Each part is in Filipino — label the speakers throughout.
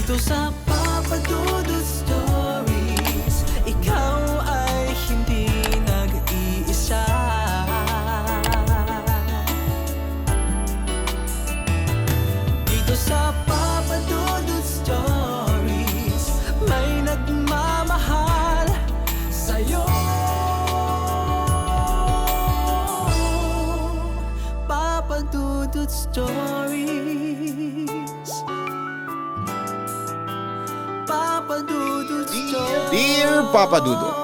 Speaker 1: Dito sa Papa Dudut Stories, ikaw ay hindi nag-iisa. Dito sa Papa Dudut Stories, may nagmamahal sa'yo. Papa Dudut Stories, Papa Dudut Stories.
Speaker 2: Dear Papa Dudut,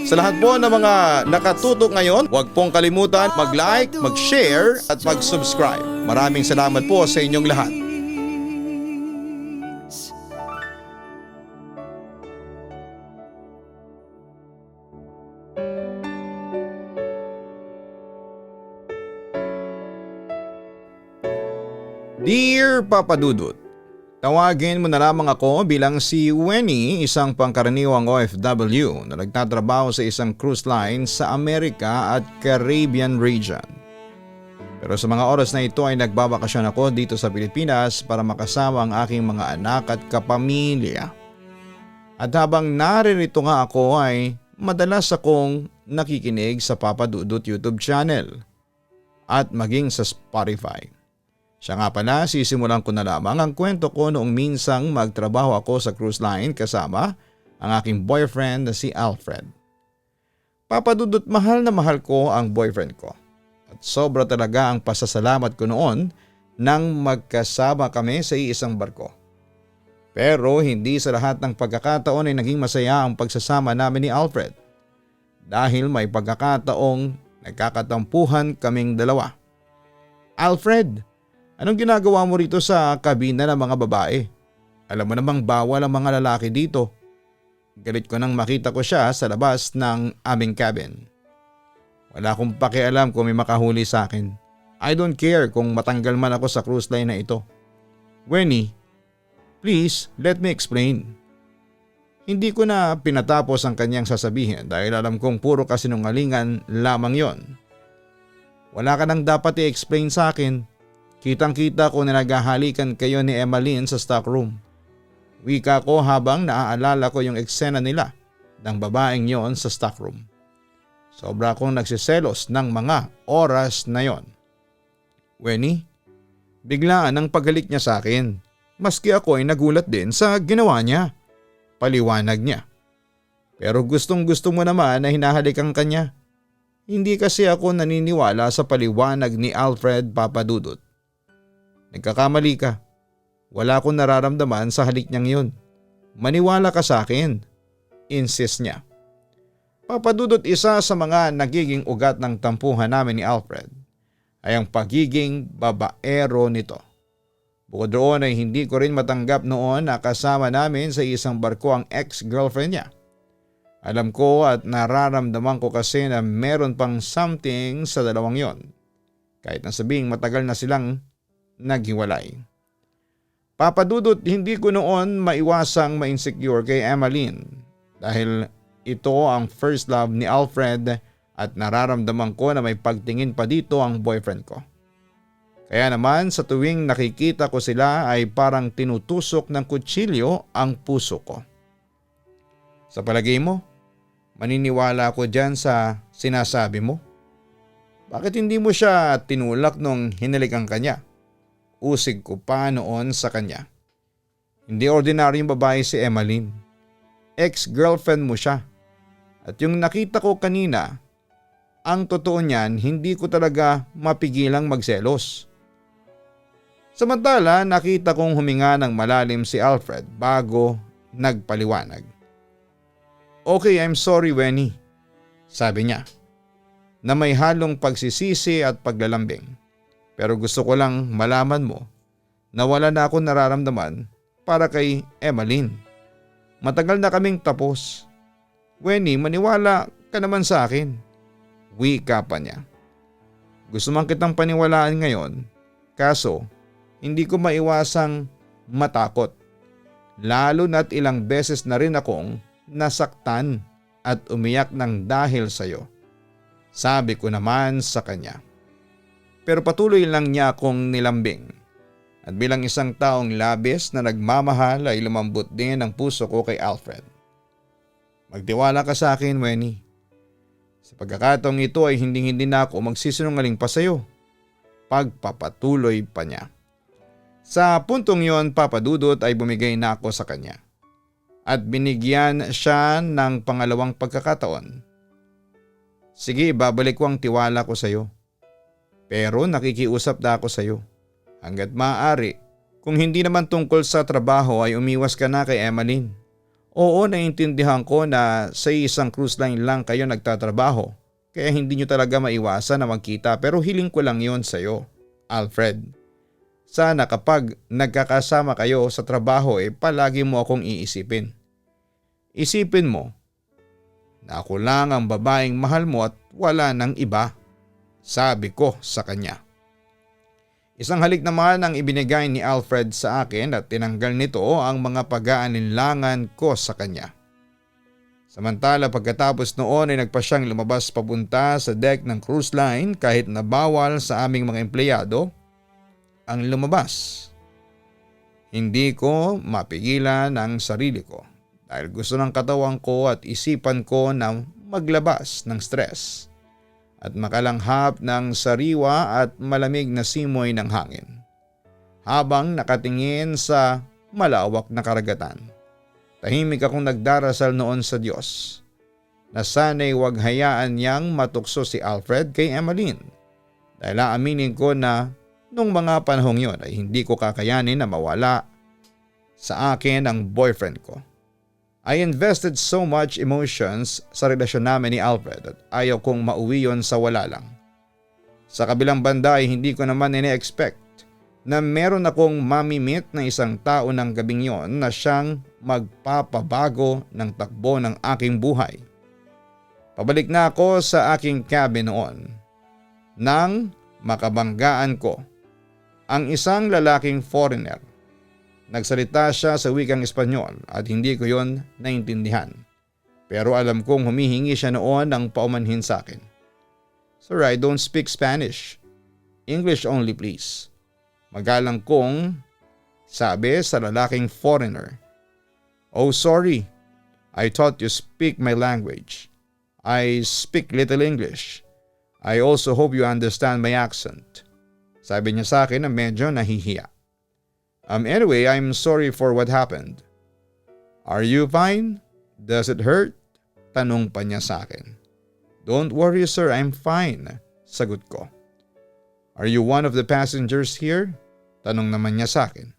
Speaker 2: sa lahat po ng mga nakatutok ngayon, huwag pong kalimutan mag-like, mag-share at mag-subscribe. Maraming salamat po sa inyong lahat. Dear Papa Dudut, tawagin mo na lamang ako bilang si Wenny, isang pangkaraniwang OFW na nagtatrabaho sa isang cruise line sa Amerika at Caribbean region. Pero sa mga oras na ito ay nagbabakasyon ako dito sa Pilipinas para makasama ang aking mga anak at kapamilya. At habang naririto nga ako ay madalas akong nakikinig sa Papa Dudut YouTube channel at maging sa Spotify. Siya nga pala, sisimulan ko na lamang ang kwento ko noong minsang magtrabaho ako sa cruise line kasama ang aking boyfriend na si Alfred. Papa Dudut, mahal na mahal ko ang boyfriend ko at sobra talaga ang pasasalamat ko noon nang magkasama kami sa iisang barko. Pero hindi sa lahat ng pagkakataon ay naging masaya ang pagsasama namin ni Alfred dahil may pagkakataong nagkakatampuhan kaming dalawa. Alfred, anong ginagawa mo rito sa kabina ng mga babae? Alam mo namang bawal ang mga lalaki dito. Galit ko nang makita ko siya sa labas ng aming cabin. Wala akong pakialam kung may makahuli sa akin. I don't care kung matanggal man ako sa cruise line na ito. Wenny, please let me explain. Hindi ko na pinatapos ang kanyang sasabihin dahil alam kong puro kasinungalingan lamang yon. Wala ka nang dapat i-explain sa akin. Kitang-kita ko na naghahalikan kayo ni Emmaline sa stockroom. Wika ko habang naaalala ko yung eksena nila ng babaeng yon sa stockroom. Sobra akong nagsiselos ng mga oras na yon. Wenny, biglaan ang paghalik niya sa akin. Maski ako ay nagulat din sa ginawa niya. Paliwanag niya. Pero gustong gusto mo naman na hinahalikan ka niya. Hindi kasi ako naniniwala sa paliwanag ni Alfred, Papa Dudut. Nagkakamali ka. Wala akong nararamdaman sa halik niyang yun. Maniwala ka sa akin. Insist niya. Papa Dudut, isa sa mga nagiging ugat ng tampuhan namin ni Alfred ay ang pagiging babaero nito. Bukod doon ay hindi ko rin matanggap noon na kasama namin sa isang barko ang ex-girlfriend niya. Alam ko at nararamdaman ko kasi na meron pang something sa dalawang yon. Kahit na sabing matagal na silang naghiwalay. Papa Dudut, hindi ko noon maiwasang ma-insecure kay Emmaline dahil ito ang first love ni Alfred at nararamdaman ko na may pagtingin pa dito ang boyfriend ko. Kaya naman sa tuwing nakikita ko sila ay parang tinutusok ng kutsilyo ang puso ko. Sa palagay mo, maniniwala ako dyan sa sinasabi mo? Bakit hindi mo siya tinulak nung hinalikan kanya? Usig ko pa noon sa kanya. Hindi ordinaryong babae si Emmaline. Ex-girlfriend mo siya. At yung nakita ko kanina, ang totoo niyan hindi ko talaga mapigilang magselos. Samantala nakita kong huminga ng malalim si Alfred bago nagpaliwanag. Okay, I'm sorry Wenny, sabi niya, na may halong pagsisisi at paglalambing. Pero gusto ko lang malaman mo na wala na akong nararamdaman para kay Emmaline. Matagal na kaming tapos. Wenny, maniwala ka naman sa akin. Wika pa niya. Gusto man kitang paniwalaan ngayon, kaso hindi ko maiwasang matakot. Lalo na't ilang beses na rin akong nasaktan at umiyak ng dahil sa'yo. Sabi ko naman sa kanya. Pero patuloy lang niya akong nilambing. At bilang isang taong labis na nagmamahal ay lumambot din ang puso ko kay Alfred. Magtiwala ka sa akin, Wenny. Sa pagkakataong ito ay hindi na ako magsisinungaling pa sa iyo. Pagpapatuloy pa niya. Sa puntong yon, Papa Dudut, ay bumigay na ako sa kanya. At binigyan siya ng pangalawang pagkakataon. Sige, babalik ko ang tiwala ko sa iyo. Pero nakikiusap na ako sa iyo. Hanggat maaari, kung hindi naman tungkol sa trabaho ay umiwas ka na kay Emmeline. Oo, naiintindihan ko na sa isang cruise line lang kayo nagtatrabaho. Kaya hindi nyo talaga maiwasan na magkita, pero hiling ko lang yon sa iyo, Alfred. Sana kapag nagkakasama kayo sa trabaho palagi mo akong iisipin. Isipin mo na ako lang ang babaeng mahal mo at wala nang iba, sabi ko sa kanya. Isang halik naman ang ibinigay ni Alfred sa akin at tinanggal nito ang mga pag-aalinlangan ko sa kanya. Samantala pagkatapos noon ay nagpa siyang lumabas papunta sa deck ng cruise line kahit na bawal sa aming mga empleyado ang lumabas. Hindi ko mapigilan ang sarili ko dahil gusto ng katawan ko at isipan ko na maglabas ng stress at makalanghap ng sariwa at malamig na simoy ng hangin habang nakatingin sa malawak na karagatan. Tahimik akong nagdarasal noon sa Diyos na sana'y huwag hayaan niyang matukso si Alfred kay Emmeline dahil aaminin ko na nung mga panahong yon ay hindi ko kakayanin na mawala sa akin ang boyfriend ko. I invested so much emotions sa relasyon namin ni Alfred at ayaw kong mauwi yon sa wala lang. Sa kabilang banda ay hindi ko naman ine-expect na meron akong mamimit na isang tao ng gabing yon na siyang magpapabago ng takbo ng aking buhay. Pabalik na ako sa aking cabin noon nang makabanggaan ko ang isang lalaking foreigner. Nagsalita siya sa wikang Espanyol at hindi ko yon naintindihan. Pero alam kong humihingi siya noon ng paumanhin sa akin. Sir, I don't speak Spanish. English only please. Magalang kong sabi sa lalaking foreigner. Oh sorry, I thought you speak my language. I speak little English. I also hope you understand my accent. Sabi niya sa akin na medyo nahihiya. Anyway, I'm sorry for what happened. Are you fine? Does it hurt? Tanong pa niya sa akin. Don't worry sir, I'm fine. Sagot ko. Are you one of the passengers here? Tanong naman niya sa akin.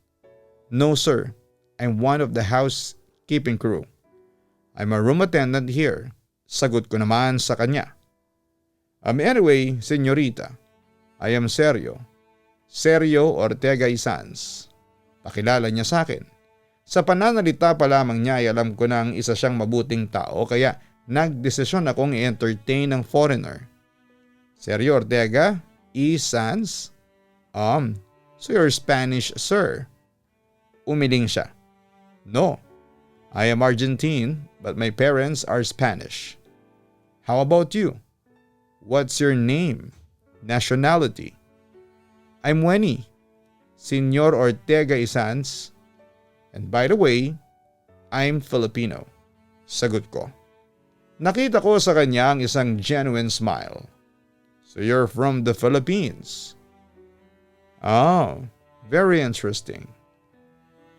Speaker 2: No sir, I'm one of the housekeeping crew. I'm a room attendant here. Sagot ko naman sa kanya. Anyway, senyorita, I am Sergio. Sergio Ortega y Sanz. Pakilala niya sa akin. Sa pananalita pa lamang niya ay alam ko na isa siyang mabuting tao kaya nagdesisyon akong i-entertain ng foreigner. Sergio Ortega y Sanz? So you're Spanish, sir? Umiling siya. No, I am Argentine but my parents are Spanish. How about you? What's your name? Nationality? I'm Wenny. Senyor Ortega y Sanz. And by the way, I'm Filipino. Sagot ko. Nakita ko sa kanya ang isang genuine smile. So you're from the Philippines? Oh, very interesting.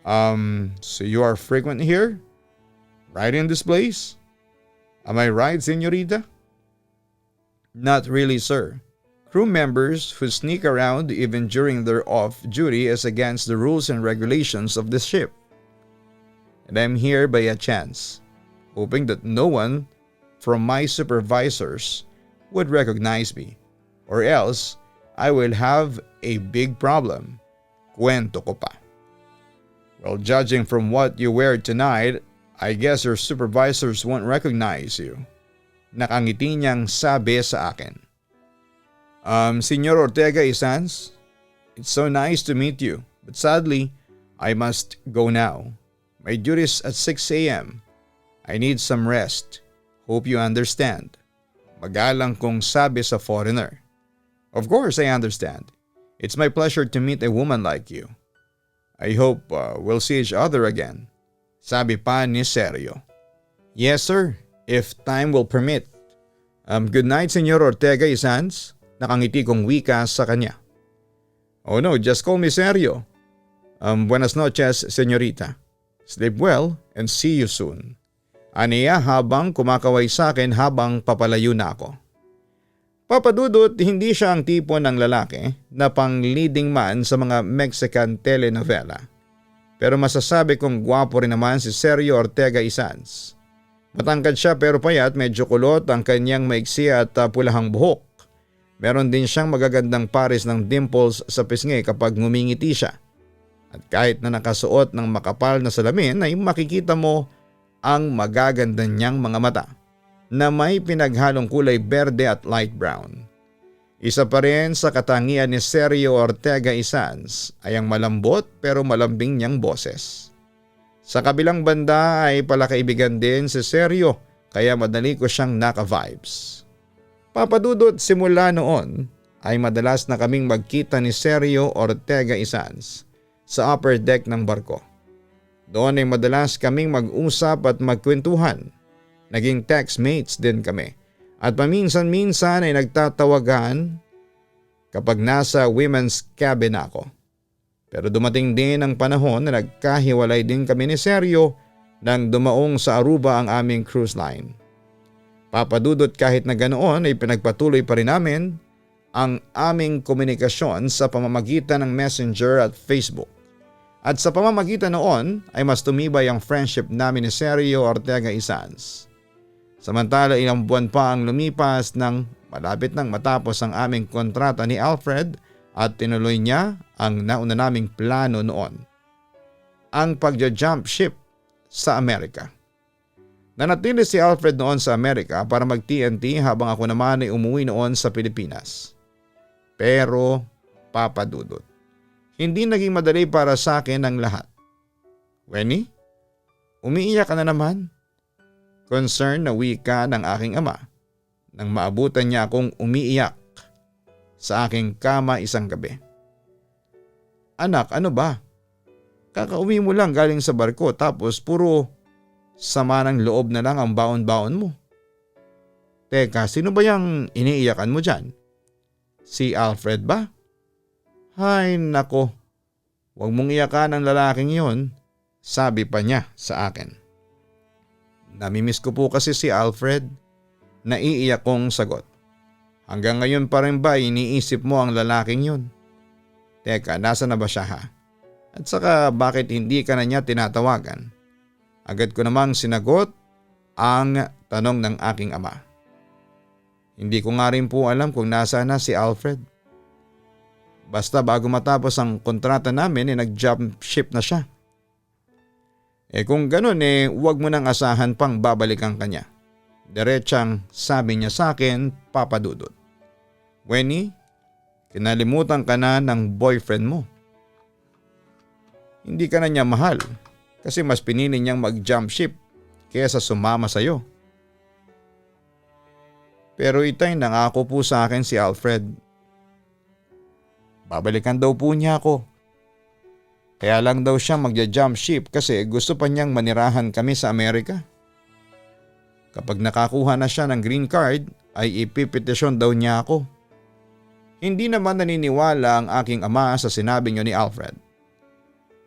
Speaker 2: So you are frequent here? Right in this place? Am I right, senyorita? Not really, sir. Crew members who sneak around even during their off duty is against the rules and regulations of this ship. And I'm here by a chance, hoping that no one from my supervisors would recognize me, or else I will have a big problem. Kwento ko pa. Well, judging from what you wear tonight, I guess your supervisors won't recognize you. Nakangiti niyang sabi sa akin. Senyor Ortega y Sanz, it's so nice to meet you, but sadly, I must go now. My duty's at 6 a.m. I need some rest. Hope you understand. Magalang kong sabi sa foreigner. Of course I understand. It's my pleasure to meet a woman like you. I hope we'll see each other again. Sabi pa ni Sergio. Yes sir, if time will permit. Good night Senyor Ortega y Sanz. Nakangiti kong wika sa kanya. Oh no, just call me Sergio. Buenas noches senyorita. Sleep well and see you soon. Aniya habang kumakaway sa akin habang papalayo na ako. Papa Dudut, hindi siya ang tipo ng lalaki na pang leading man sa mga Mexican telenovela. Pero masasabi kong gwapo rin naman si Sergio Ortega y Sanz. Matangkad siya pero payat, medyo kulot ang kanyang maiksi at pulahang buhok. Meron din siyang magagandang pares ng dimples sa pisngi kapag ngumingiti siya. At kahit na nakasuot ng makapal na salamin ay makikita mo ang magaganda niyang mga mata na may pinaghalong kulay berde at light brown. Isa pa rin sa katangian ni Sergio Ortega y Sanz ay ang malambot pero malambing niyang boses. Sa kabilang banda ay palakaibigan din si Sergio kaya madali ko siyang naka-vibes. Papadudot simula noon ay madalas na kaming magkita ni Sergio Ortega y Sanz sa upper deck ng barko. Doon ay madalas kaming mag-usap at magkwentuhan. Naging textmates din kami at paminsan-minsan ay nagtatawagan kapag nasa women's cabin ako. Pero dumating din ang panahon na nagkahiwalay din kami ni Sergio nang dumaong sa Aruba ang aming cruise line. Papadudot kahit na ganoon ay pinagpatuloy pa rin namin ang aming komunikasyon sa pamamagitan ng Messenger at Facebook. At sa pamamagitan noon ay mas tumibay ang friendship namin ni Sergio Ortega y Sanz. Samantala ilang buwan pa ang lumipas nang malapit nang matapos ang aming kontrata ni Alfred at tinuloy niya ang nauna naming plano noon. Ang pagja-jump ship sa Amerika. Nanatili si Alfred noon sa Amerika para mag-TNT habang ako naman ay umuwi noon sa Pilipinas. Pero papadudot, hindi naging madali para sa akin ang lahat. Wenny, umiiyak ka na naman. Concern na wika ng aking ama nang maabutan niya akong umiiyak sa aking kama isang gabi. Anak, ano ba? Kakauwi mo lang galing sa barko tapos puro sama ng loob na lang ang baon-baon mo. Teka, sino ba yung iniiyakan mo dyan? Si Alfred ba? Hay nako, huwag mong iyakan ang lalaking yon, sabi pa niya sa akin. Namimiss ko po kasi si Alfred, naiiyak kong sagot. Hanggang ngayon pa rin ba iniisip mo ang lalaking yon? Teka, nasa na ba siya ha? At saka bakit hindi ka na niya tinatawagan? Agad ko namang sinagot ang tanong ng aking ama. Hindi ko nga rin po alam kung nasaan na si Alfred. Basta bago matapos ang kontrata namin nag-jump ship na siya. Kung ganun huwag mo nang asahan pang babalikan kanya. Diretsang sabi niya sa akin, Papa Dudut. Wenny, kinalimutan ka na ng boyfriend mo. Hindi ka na niya mahal kasi mas pinili niyang mag-jump ship kaysa sumama sa'yo. Pero itay nangako po sa akin si Alfred. Babalikan daw po niya ako. Kaya lang daw siya magja-jump ship kasi gusto pa niyang manirahan kami sa Amerika. Kapag nakakuha na siya ng green card ay ipipetisyon daw niya ako. Hindi naman naniniwala ang aking ama sa sinabi niyo ni Alfred.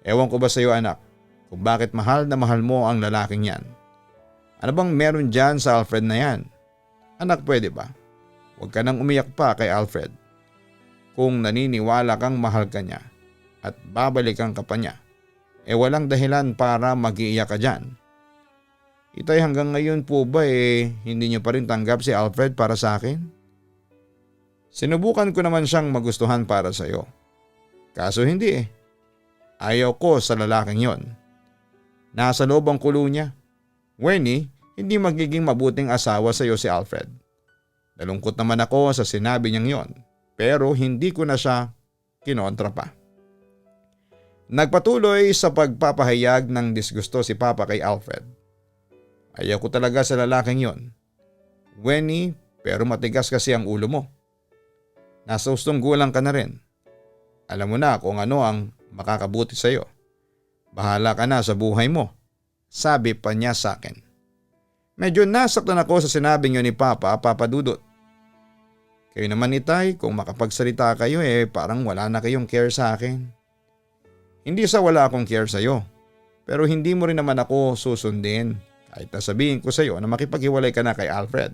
Speaker 2: Ewan ko ba sa iyo anak kung bakit mahal na mahal mo ang lalaking yan. Ano bang meron dyan sa Alfred na yan? Anak, pwede ba? Huwag ka nang umiyak pa kay Alfred. Kung naniniwala kang mahal ka niya at babalikan ka pa niya, walang dahilan para mag-iiyak ka dyan. Itay hanggang ngayon po ba hindi niyo pa rin tanggap si Alfred para sa akin? Sinubukan ko naman siyang magustuhan para sa iyo. Kaso hindi Ayaw ko sa lalaking yon. Nasa loob ang kulo niya. Wenny, hindi magiging mabuting asawa sa iyo si Alfred. Nalungkot naman ako sa sinabi niyang yon. Pero hindi ko na siya kinontra pa. Nagpatuloy sa pagpapahayag ng disgusto si Papa kay Alfred. Ayaw ko talaga sa lalaking yon. Wenny, pero matigas kasi ang ulo mo. Nasa ustong gulang ka na rin. Alam mo na kung ano ang makakabuti sa iyo. Bahala ka na sa buhay mo, sabi pa niya sa akin. Medyo nasaktan ako sa sinabing yun ni Papa Dudut. Kayo naman Itay, kung makapagsalita kayo parang wala na kayong care sa akin. Hindi sa wala akong care sa'yo, pero hindi mo rin naman ako susundin kahit nasabihin ko sa'yo na makipaghiwalay ka na kay Alfred.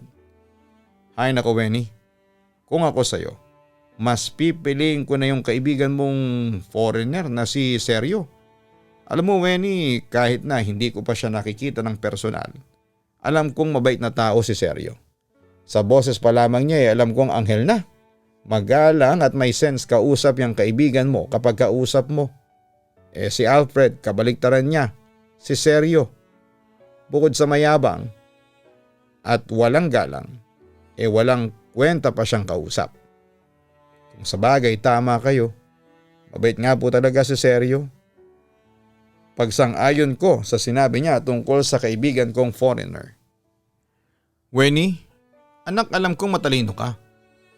Speaker 2: Ay nako Wenny, kung ako sa'yo, mas pipiliin ko na yung kaibigan mong foreigner na si Sergio. Alam mo Wenny, kahit na hindi ko pa siya nakikita ng personal, alam kong mabait na tao si Sergio. Sa boses pa lamang niya alam kong anghel na. Magalang at may sense kausap yung kaibigan mo kapag kausap mo. Si Alfred, kabaliktaran niya. Si Sergio, bukod sa mayabang at walang galang, walang kwenta pa siyang kausap. Kung sa bagay tama kayo, mabait nga po talaga si Sergio. Pagsang-ayon ko sa sinabi niya tungkol sa kaibigan kong foreigner. Wenny, anak alam kong matalino ka.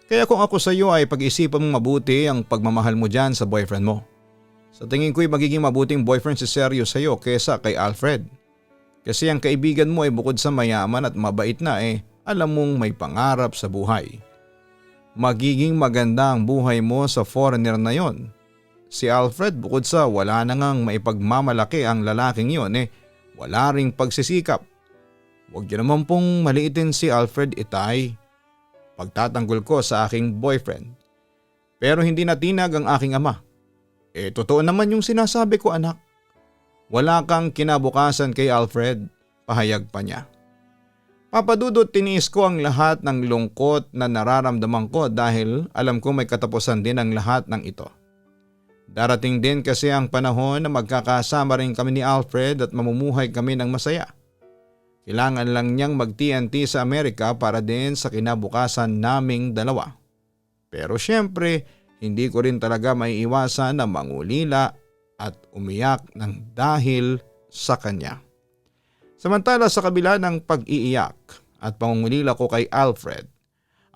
Speaker 2: Kaya kung ako sa iyo ay pag-isipan mong mabuti ang pagmamahal mo dyan sa boyfriend mo. Sa tingin ko'y magiging mabuting boyfriend si Sergio sa iyo kesa kay Alfred. Kasi ang kaibigan mo ay bukod sa mayaman at mabait na alam mong may pangarap sa buhay. Magiging maganda ang buhay mo sa foreigner na yon. Si Alfred bukod sa wala na ngang maipagmamalaki ang lalaking yon wala ring pagsisikap. Huwag niyo naman pong maliitin si Alfred Itay. Pagtatanggol ko sa aking boyfriend. Pero hindi natinag ang aking ama. Totoo naman yung sinasabi ko anak. Wala kang kinabukasan kay Alfred, pahayag pa niya. Papadudot tiniis ko ang lahat ng lungkot na nararamdaman ko dahil alam ko may katapusan din ang lahat ng ito. Darating din kasi ang panahon na magkakasama rin kami ni Alfred at mamumuhay kami ng masaya. Kailangan lang niyang mag-TNT sa Amerika para din sa kinabukasan naming dalawa. Pero syempre, hindi ko rin talaga maiiwasan na mangulila at umiyak ng dahil sa kanya. Samantala sa kabila ng pag-iiyak at pangungulila ko kay Alfred,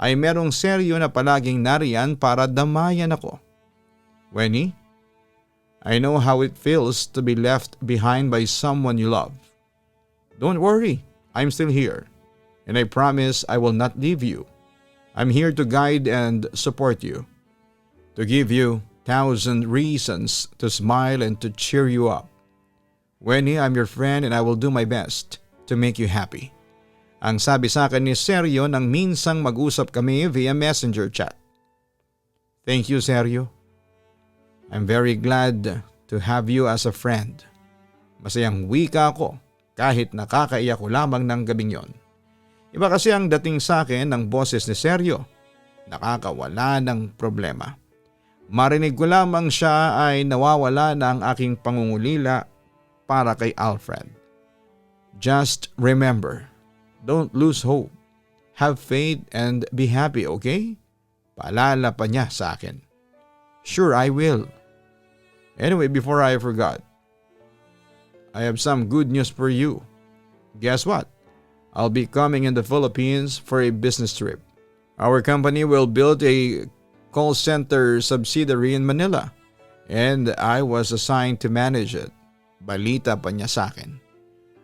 Speaker 2: ay merong Sergio na palaging nariyan para damayan ako. Wenny, I know how it feels to be left behind by someone you love. Don't worry, I'm still here. And I promise I will not leave you. I'm here to guide and support you. To give you 1,000 reasons to smile and to cheer you up. Wenny, I'm your friend and I will do my best to make you happy. Ang sabi sa akin ni Sergio nang minsang mag-usap kami via messenger chat. Thank you Sergio. I'm very glad to have you as a friend. Masayang wika ako kahit nakakaiyak ko lamang ng gabing yon. Iba kasi ang dating sa akin ng boses ni Sergio. Nakakawala ng problema. Marinig ko lamang siya ay nawawala na ang aking pangungulila para kay Alfred. Just remember, don't lose hope. Have faith and be happy, okay? Paalala pa niya sa akin. Sure, I will. Anyway, before I forgot, I have some good news for you. Guess what? I'll be coming in the Philippines for a business trip. Our company will build a call center subsidiary in Manila and I was assigned to manage it. Balita pa niya sa akin.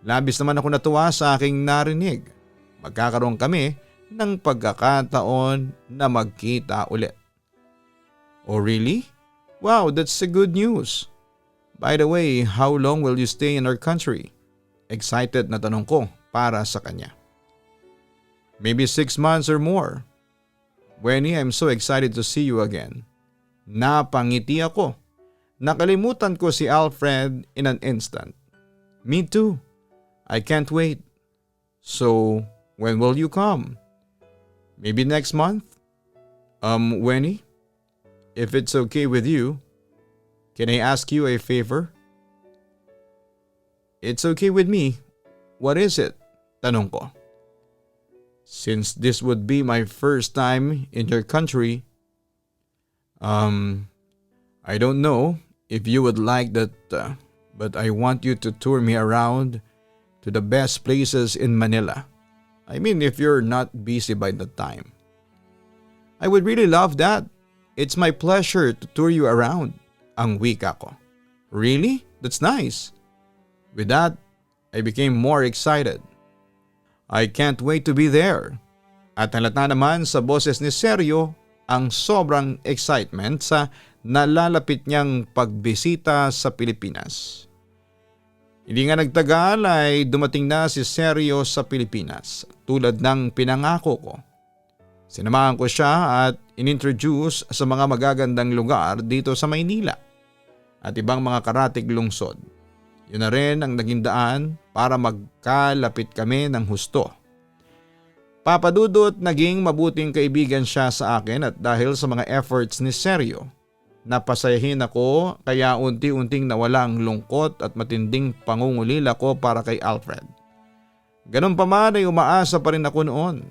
Speaker 2: Labis naman ako natuwa sa aking narinig. Magkakaroon kami ng pagkakataon na magkita ulit. Oh really? Wow, that's a good news. By the way, how long will you stay in our country? Excited na tanong ko para sa kanya. Maybe 6 months or more. Wenny, I'm so excited to see you again. Napangiti ako. Nakalimutan ko si Alfred in an instant. Me too. I can't wait. So, when will you come? Maybe next month? Wenny? If it's okay with you, can I ask you a favor? It's okay with me. What is it? Tanong ko. Since this would be my first time in your country, I don't know if you would like that, but I want you to tour me around to the best places in Manila. I mean, if you're not busy by that time. I would really love that. It's my pleasure to tour you around. Ang wika ko. Really? That's nice. With that, I became more excited. I can't wait to be there. At halata naman sa boses ni Sergio ang sobrang excitement sa nalalapit niyang pagbisita sa Pilipinas. Hindi nga nagtagal ay dumating na si Sergio sa Pilipinas tulad ng pinangako ko. Sinamahan ko siya at inintroduce sa mga magagandang lugar dito sa Maynila at ibang mga karatig lungsod. Yun na rin ang naging daan para magkalapit kami ng husto. Papa Dudut, naging mabuting kaibigan siya sa akin at dahil sa mga efforts ni Sergio, napasayahin ako kaya unti-unting nawala ang lungkot at matinding pangungulila ko para kay Alfred. Ganun pa man ay umaasa pa rin ako noon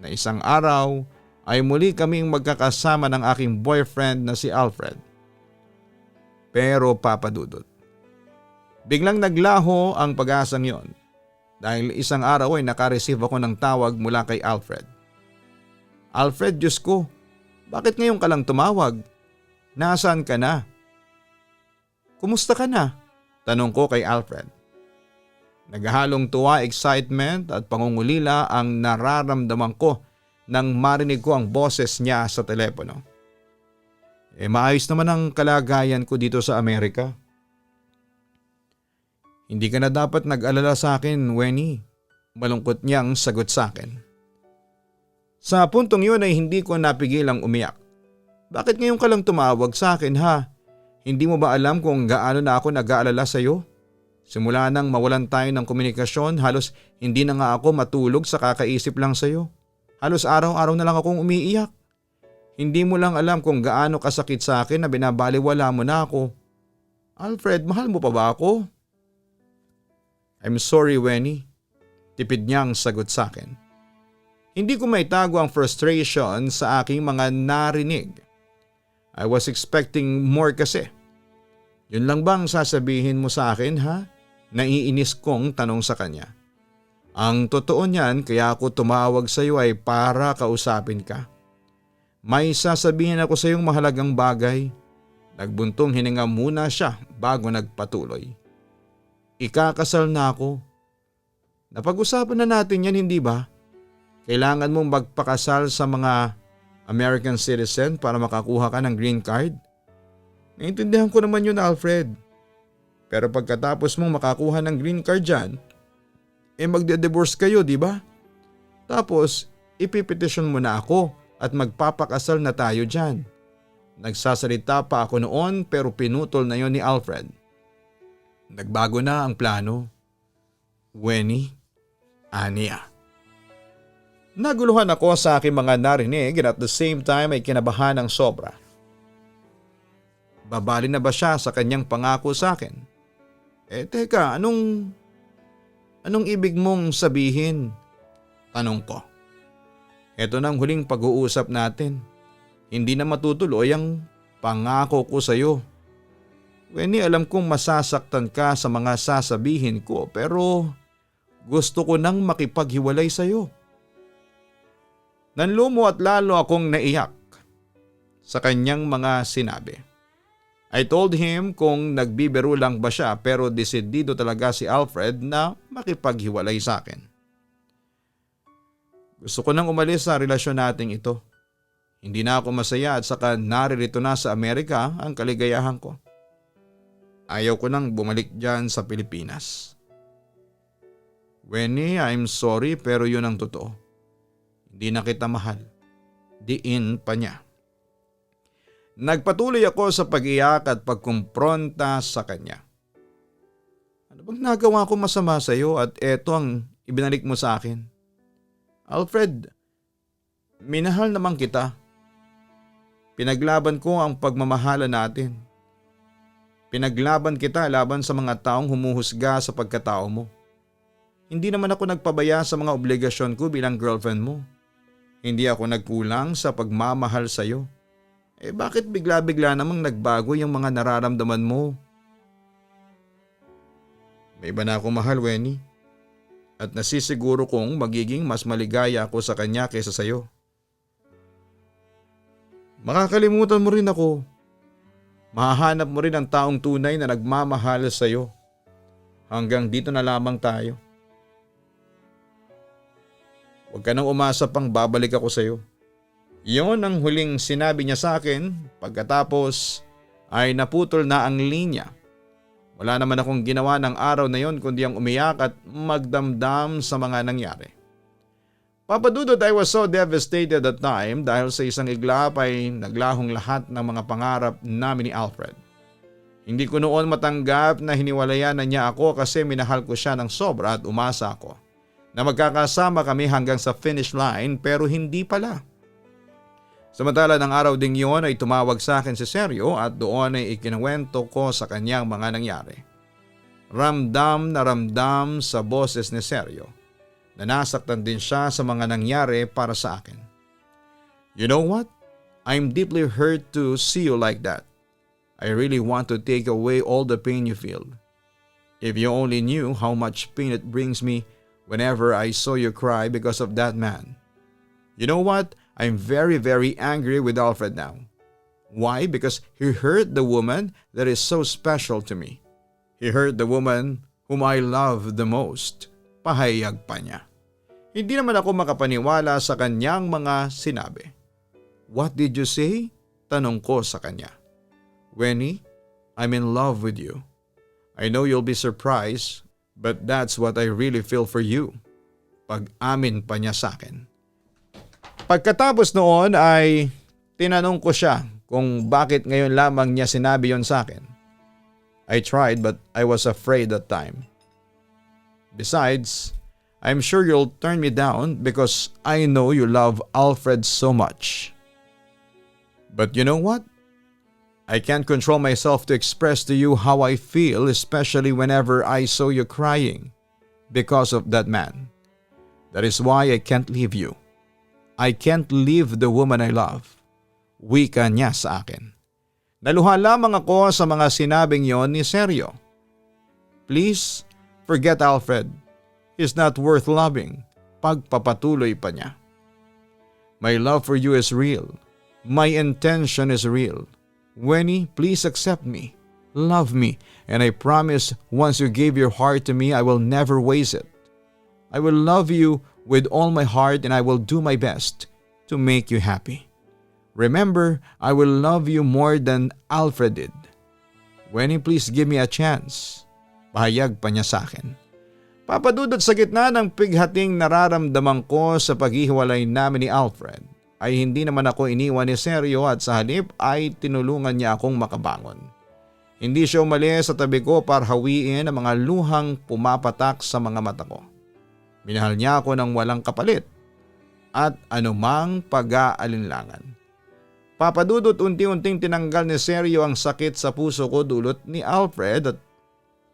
Speaker 2: na isang araw ay muli kaming magkakasama ng aking boyfriend na si Alfred. Pero Papa Dudut, biglang naglaho ang pag-asang yon dahil isang araw ay nakareceive ako ng tawag mula kay Alfred. Alfred, Diyos ko, bakit ngayon ka lang tumawag? Nasaan ka na? Kumusta ka na? Tanong ko kay Alfred. Naghahalong tuwa, excitement at pangungulila ang nararamdaman ko nang marinig ko ang boses niya sa telepono. Maayos naman ang kalagayan ko dito sa Amerika. Hindi ka na dapat nag-alala sa akin, Wenny. Malungkot niyang sagot sa akin. Sa puntong yun ay hindi ko napigil ang umiyak. Bakit ngayon ka lang tumawag sa akin ha? Hindi mo ba alam kung gaano na ako nag-aalala sa iyo? Simula nang mawalan tayo ng komunikasyon, halos hindi na nga ako matulog sa kakaisip lang sa iyo. Halos araw-araw na lang akong umiiyak. Hindi mo lang alam kung gaano kasakit sa akin na binabaliwala mo na ako. Alfred, mahal mo pa ba ako? I'm sorry, Wenny. Tipid niyang sagot sa akin. Hindi ko maitago ang frustration sa aking mga narinig. I was expecting more kasi. Yun lang bang sasabihin mo sa akin ha? Naiinis kong tanong sa kanya. Ang totoo niyan kaya ako tumawag sa iyo ay para kausapin ka. May sasabihin ako sa iyong mahalagang bagay. Nagbuntong hininga muna siya bago nagpatuloy. Ikakasal na ako. Napag-usapan na natin yan, hindi ba? Kailangan mong magpakasal sa mga American citizen para makakuha ka ng green card? Naintindihan ko naman yun, Alfred. Pero pagkatapos mong makakuha ng green card dyan, magde-divorce kayo, di ba? Tapos, ipipetisyon mo na ako at magpapakasal na tayo dyan. Nagsasalita pa ako noon pero pinutol na yon ni Alfred. Nagbago na ang plano. Wenny, Ania. Naguluhan ako sa aking mga narinig and at the same time ay kinabahan ng sobra. Babali na ba siya sa kanyang pangako sa akin? Teka, anong ibig mong sabihin? Tanong ko. Ito na ang huling pag-uusap natin. Hindi na matutuloy ang pangako ko sa iyo. Wenny, alam kong masasaktan ka sa mga sasabihin ko pero gusto ko nang makipaghiwalay sa iyo. Nanlumo at lalo akong naiyak sa kanyang mga sinabi. I told him kung nagbibiro lang ba siya pero desidido talaga si Alfred na makipaghiwalay sa akin. Gusto ko nang umalis sa relasyon nating ito. Hindi na ako masaya at saka naririto na sa Amerika ang kaligayahan ko. Ayaw ko nang bumalik dyan sa Pilipinas. Wenny, I'm sorry pero yun ang totoo. Hindi na kita mahal. Diin pa niya. Nagpatuloy ako sa pag-iyak at pagkumpronta sa kanya. Ano bang nagawa ko masama sa iyo at eto ang ibinalik mo sa akin? Alfred, minahal naman kita. Pinaglaban ko ang pagmamahala natin. Pinaglaban kita laban sa mga taong humuhusga sa pagkatao mo. Hindi naman ako nagpabaya sa mga obligasyon ko bilang girlfriend mo. Hindi ako nagkulang sa pagmamahal sa iyo. Bakit bigla-bigla namang nagbago yung mga nararamdaman mo? May iba na akong mahal, Wenny. At nasisiguro kong magiging mas maligaya ako sa kanya kaysa sa iyo. Makakalimutan mo rin ako. Mahahanap mo rin ang taong tunay na nagmamahal sa iyo. Hanggang dito na lamang tayo. Huwag ka nang umasa pang babalik ako sa iyo. Iyon ang huling sinabi niya sa akin pagkatapos ay naputol na ang linya. Wala naman akong ginawa ng araw na yon kundi ang umiyak at magdamdam sa mga nangyari. Papa Dudut, I was so devastated at that time dahil sa isang iglap ay naglahong lahat ng mga pangarap namin ni Alfred. Hindi ko noon matanggap na hiniwalayan na niya ako kasi minahal ko siya ng sobra at umasa ako na magkakasama kami hanggang sa finish line pero hindi pala. Samantala ng araw ding yon ay tumawag sa akin si Sergio at doon ay ikinuwento ko sa kanyang mga nangyari. Ramdam na ramdam sa boses ni Sergio na nasaktan din siya sa mga nangyari para sa akin. You know what? I'm deeply hurt to see you like that. I really want to take away all the pain you feel. If you only knew how much pain it brings me whenever I saw you cry because of that man. You know what? I'm very, very angry with Alfred now. Why? Because he hurt the woman that is so special to me. He hurt the woman whom I love the most. Pahayag pa niya. Hindi naman ako makapaniwala sa kanyang mga sinabi. What did you say? Tanong ko sa kanya. Wenny, I'm in love with you. I know you'll be surprised, but that's what I really feel for you. Pag-amin pa niya sa akin. Pagkatapos noon ay tinanong ko siya kung bakit ngayon lamang niya sinabi yon sa akin. I tried but I was afraid that time. Besides, I'm sure you'll turn me down because I know you love Alfred so much. But you know what? I can't control myself to express to you how I feel, especially whenever I saw you crying because of that man. That is why I can't leave you. I can't leave the woman I love. Wika niya sa akin. Naluha lamang ako sa mga sinabing yon ni Sergio. Please, forget Alfred. He's not worth loving. Pagpapatuloy pa niya. My love for you is real. My intention is real. Wenny, please accept me. Love me. And I promise once you gave your heart to me, I will never waste it. I will love you with all my heart and I will do my best to make you happy. Remember, I will love you more than Alfred did. Wenny, please give me a chance. Pahayag pa niya sa akin. Papadudot sa gitna ng pighating nararamdaman ko sa paghihiwalay namin ni Alfred, ay hindi naman ako iniwan ni Sergio at sa halip ay tinulungan niya akong makabangon. Hindi siya umalis sa tabi ko para hawiin ang mga luhang pumapatak sa mga mata ko. Minahal niya ako ng walang kapalit at anumang pag-aalinlangan. Papadudot unti-unting tinanggal ni Sergio ang sakit sa puso ko dulot ni Alfred at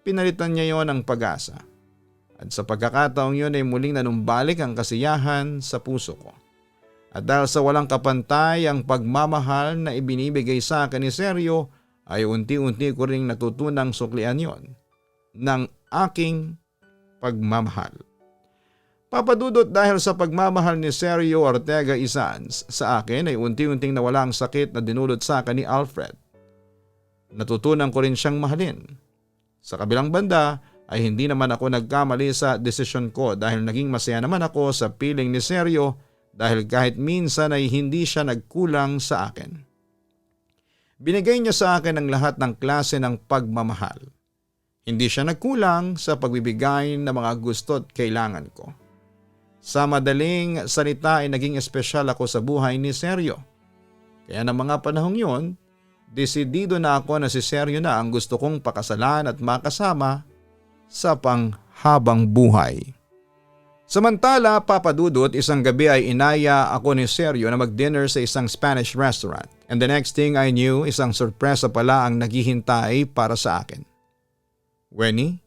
Speaker 2: pinalitan niya yon ng pag-asa. At sa pagkakataong yun ay muling nanumbalik ang kasiyahan sa puso ko. At dahil sa walang kapantay ang pagmamahal na ibinibigay sa akin ni Sergio ay unti-unti ko ring natutunang suklian yon ng aking pagmamahal. Papadudot dahil sa pagmamahal ni Sergio Ortega Isans sa akin ay unti-unting nawala ang sakit na dinulot sa akin ni Alfred. Natutunan ko rin siyang mahalin. Sa kabilang banda ay hindi naman ako nagkamali sa desisyon ko dahil naging masaya naman ako sa piling ni Sergio dahil kahit minsan ay hindi siya nagkulang sa akin. Binigay niya sa akin ang lahat ng klase ng pagmamahal. Hindi siya nagkulang sa pagbibigay ng mga gusto at kailangan ko. Sa madaling salita ay naging espesyal ako sa buhay ni Sergio. Kaya ng mga panahong yun, desidido na ako na si Sergio na ang gusto kong pakasalan at makasama sa panghabang buhay. Samantala, Papadudot, isang gabi ay inaya ako ni Sergio na mag-dinner sa isang Spanish restaurant. And the next thing I knew, isang sorpresa pala ang naghihintay para sa akin. Wenny,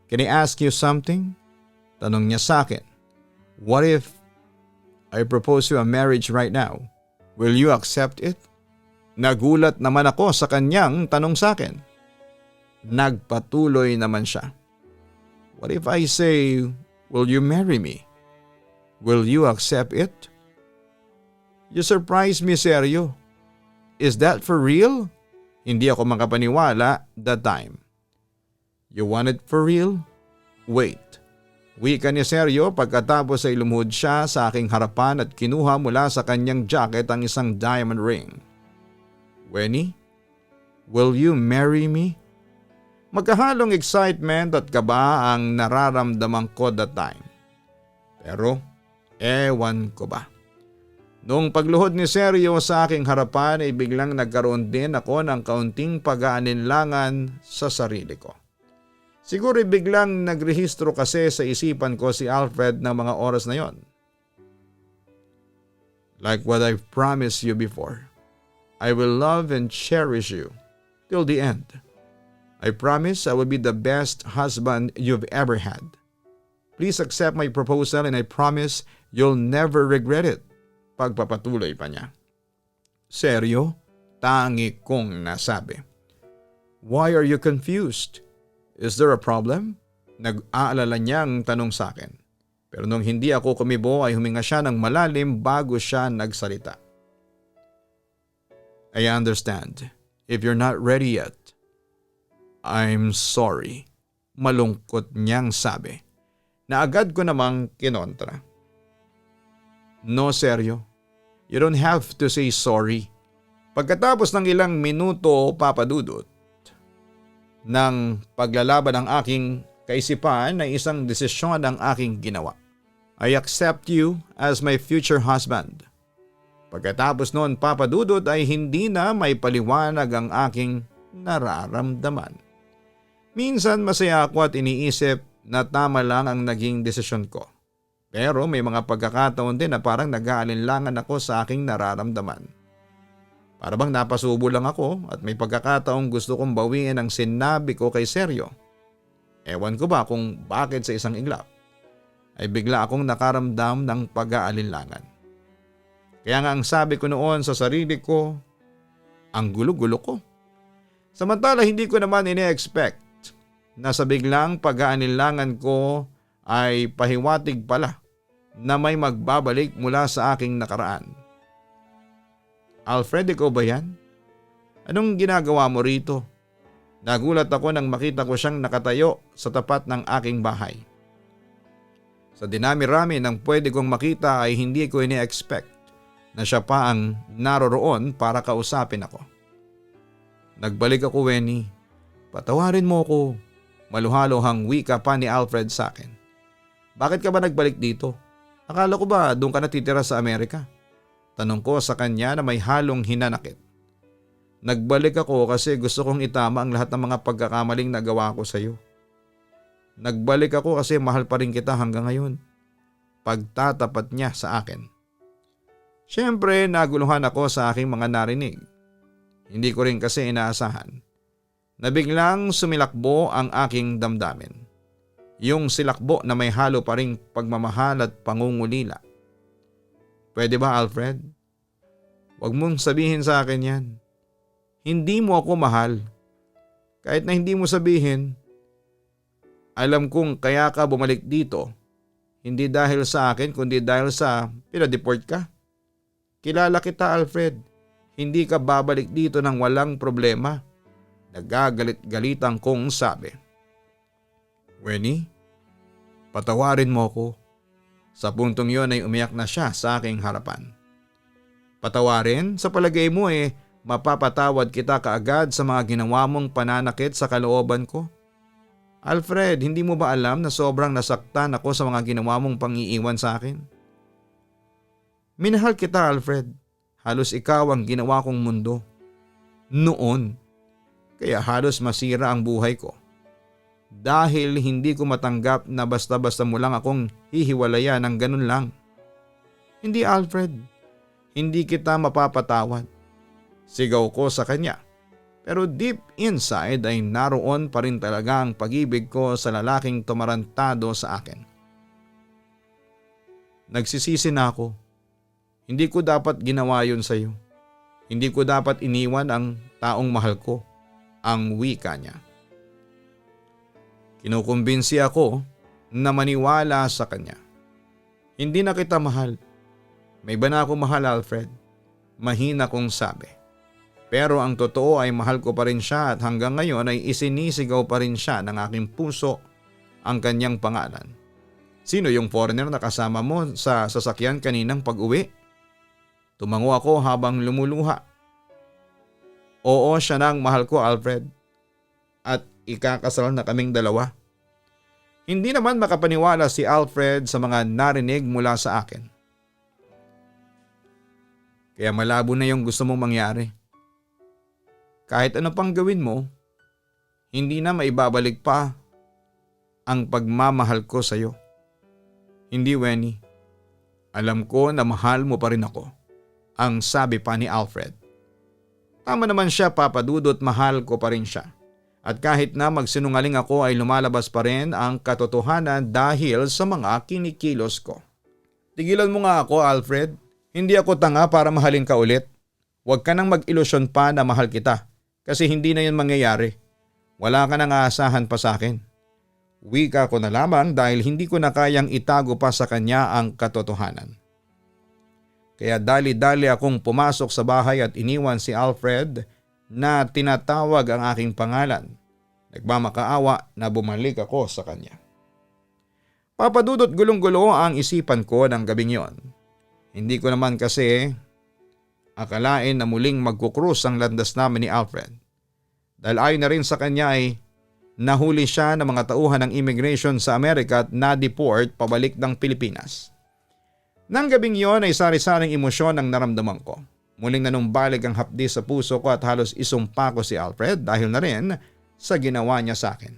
Speaker 2: can I ask you something? Tanong niya sa akin. What if I propose you a marriage right now? Will you accept it? Nagulat naman ako sa kanyang tanong sa akin. Nagpatuloy naman siya. What if I say, will you marry me? Will you accept it? You surprised me, Sergio. Is that for real? Hindi ako makapaniwala that time. You want it for real? Wait. Wika ni Sergio pagkatapos ay lumuhod siya sa aking harapan at kinuha mula sa kanyang jacket ang isang diamond ring. Wenny, will you marry me? Magkahalong excitement at kaba ang nararamdaman ko that time. Pero ewan ko ba. Noong pagluhod ni Sergio sa aking harapan ay biglang nagkaroon din ako ng kaunting pag-aalinlangan sa sarili ko. Siguro biglang nagrehistro kasi sa isipan ko si Alfred ng mga oras na yon. Like what I've promised you before, I will love and cherish you till the end. I promise I will be the best husband you've ever had. Please accept my proposal and I promise you'll never regret it. Pagpapatuloy pa niya. Seryo? Tangi kong nasabi. Why are you confused? Is there a problem? Nag-aalala niyang tanong sa akin. Pero nung hindi ako kumibo ay huminga siya ng malalim bago siya nagsalita. I understand. If you're not ready yet, I'm sorry. Malungkot niyang sabi. Na agad ko namang kinontra. No, Sergio. You don't have to say sorry. Pagkatapos ng ilang minuto, Papa Dudut, ng paglalaban ng aking kaisipan na isang desisyon ang aking ginawa. I accept you as my future husband. Pagkatapos noon, Papa Dudut, ay hindi na may paliwanag ang aking nararamdaman. Minsan masaya ako at iniisip na tama lang ang naging desisyon ko. Pero may mga pagkakataon din na parang nag-aalinlangan ako sa aking nararamdaman. Para bang napasubo lang ako at may pagkakataong gusto kong bawiin ang sinabi ko kay Sergio. Ewan ko ba kung bakit sa isang iglap ay bigla akong nakaramdam ng pag-aalinlangan. Kaya nga ang sabi ko noon sa sarili ko, ang gulo-gulo ko. Samantala hindi ko naman ini-expect na sa biglang pag-aalinlangan ko ay pahiwatig pala na may magbabalik mula sa aking nakaraan. Alfred, ikaw ba yan? Anong ginagawa mo rito? Nagulat ako nang makita ko siyang nakatayo sa tapat ng aking bahay. Sa dinami-rami ng pwede kong makita ay hindi ko ini-expect na siya pa ang naroroon para kausapin ako. Nagbalik ako, Wenny. Patawarin mo ko. Maluhalohang wika pa ni Alfred sa akin. Bakit ka ba nagbalik dito? Akala ko ba doon ka natitira sa Amerika? Tanong ko sa kanya na may halong hinanakit. Nagbalik ako kasi gusto kong itama ang lahat ng mga pagkakamaling nagawa ko sa iyo. Nagbalik ako kasi mahal pa rin kita hanggang ngayon. Pagtatapat niya sa akin. Siyempre naguluhan ako sa aking mga narinig. Hindi ko rin kasi inaasahan na biglang sumilakbo ang aking damdamin. Yung silakbo na may halo pa ring pagmamahal at pangungulila. Pwede ba, Alfred? Huwag mong sabihin sa akin yan. Hindi mo ako mahal. Kahit na hindi mo sabihin, alam kong kaya ka bumalik dito. Hindi dahil sa akin kundi dahil sa pinadeport ka. Kilala kita, Alfred. Hindi ka babalik dito nang walang problema. Nagagalit-galitan kong sabi. Wenny, patawarin mo ko. Sa puntong yon ay umiyak na siya sa aking harapan. Patawarin? Sa palagay mo mapapatawad kita kaagad sa mga ginawa mong pananakit sa kalooban ko? Alfred, hindi mo ba alam na sobrang nasaktan ako sa mga ginawa mong pang-iiwan sa akin? Minahal kita, Alfred. Halos ikaw ang ginawa kong mundo. Noon. Kaya halos masira ang buhay ko. Dahil hindi ko matanggap na basta-basta mo lang akong hihiwalayan ng ganun lang. Hindi, Alfred. Hindi kita mapapatawad. Sigaw ko sa kanya. Pero deep inside ay naroon pa rin talaga ang pag-ibig ko sa lalaking tumarantado sa akin. Nagsisisi na ako. Hindi ko dapat ginawa yun sa iyo. Hindi ko dapat iniwan ang taong mahal ko. Ang wika niya. Kinukumbinsi ako na maniwala sa kanya. Hindi na kita mahal. May iba na ako mahal, Alfred. Mahina kong sabi. Pero ang totoo ay mahal ko pa rin siya at hanggang ngayon ay isinisigaw pa rin siya ng aking puso ang kanyang pangalan. Sino yung foreigner na kasama mo sa sasakyan kaninang pag-uwi? Tumango ako habang lumuluha. Oo, siya na ang mahal ko, Alfred. At ikakasal na kaming dalawa. Hindi naman makapaniwala si Alfred sa mga narinig mula sa akin. Kaya malabo na yung gusto mong mangyari. Kahit ano pang gawin mo, hindi na maibabalik pa ang pagmamahal ko sa iyo. Hindi, Wenny. Alam ko na mahal mo pa rin ako, ang sabi pa ni Alfred. Tama naman siya, Papa Dudut, mahal ko pa rin siya. At kahit na magsinungaling ako ay lumalabas pa rin ang katotohanan dahil sa mga kinikilos ko. Tigilan mo nga ako, Alfred. Hindi ako tanga para mahalin ka ulit. Huwag ka nang mag-ilusyon pa na mahal kita kasi hindi na yun mangyayari. Wala ka nang aasahan pa sa akin. Wika ko na lamang dahil hindi ko na kayang itago pa sa kanya ang katotohanan. Kaya dali-dali akong pumasok sa bahay at iniwan si Alfred na tinatawag ang aking pangalan. Nagmamakaawa na bumalik ako sa kanya. Papadudot gulong-gulo ang isipan ko ng gabing yon. Hindi ko naman kasi akalain na muling magkukrus ang landas namin ni Alfred. Dahil ayon na rin sa kanya ay nahuli siya ng mga tauhan ng immigration sa Amerika at na-deport pabalik ng Pilipinas. Nang gabing yon ay sari-saring emosyon ang naramdaman ko. Muling nanumbalik ang hapdi sa puso ko at halos isumpa ko si Alfred dahil na rin sa ginawa niya sa akin.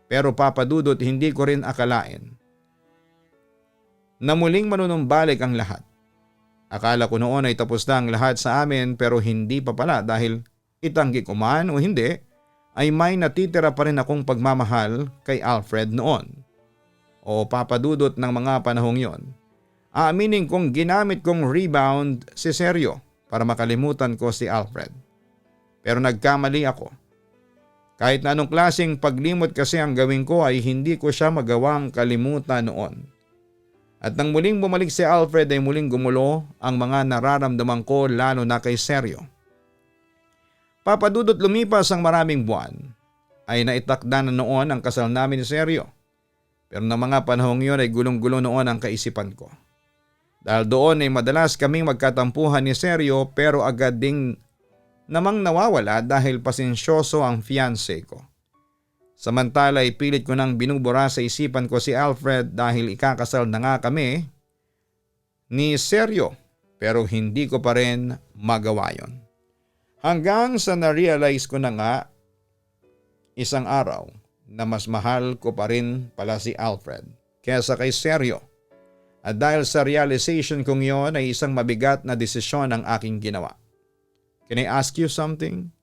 Speaker 2: Pero Papadudot, hindi ko rin akalain na muling manunumbalik ang lahat. Akala ko noon ay tapos na ang lahat sa amin pero hindi pa pala dahil itanggi ko man o hindi ay may natitira pa rin akong pagmamahal kay Alfred noon. O Papadudot, ng mga panahong yon, aaminin kong ginamit kong rebound si Sergio para makalimutan ko si Alfred. Pero nagkamali ako. Kahit na anong klaseng paglimot kasi ang gawin ko ay hindi ko siya magawang kalimutan noon. At nang muling bumalik si Alfred ay muling gumulo ang mga nararamdaman ko lalo na kay Sergio. Papadudot, lumipas ang maraming buwan ay naitakda na noon ang kasal namin ni Sergio. Pero na mga panahong yun ay gulong-gulo noon ang kaisipan ko. Dahil doon ay madalas kaming magkatampuhan ni Sergio pero agad ding namang nawawala dahil pasensyoso ang fiancé ko. Samantala ay pilit ko nang binubura sa isipan ko si Alfred dahil ikakasal na nga kami ni Sergio pero hindi ko pa rin magawa yon. Hanggang sa na-realize ko na nga isang araw na mas mahal ko pa rin pala si Alfred kaysa kay Sergio. At dahil sa realization kong yon ay isang mabigat na desisyon ang aking ginawa. Can I ask you something?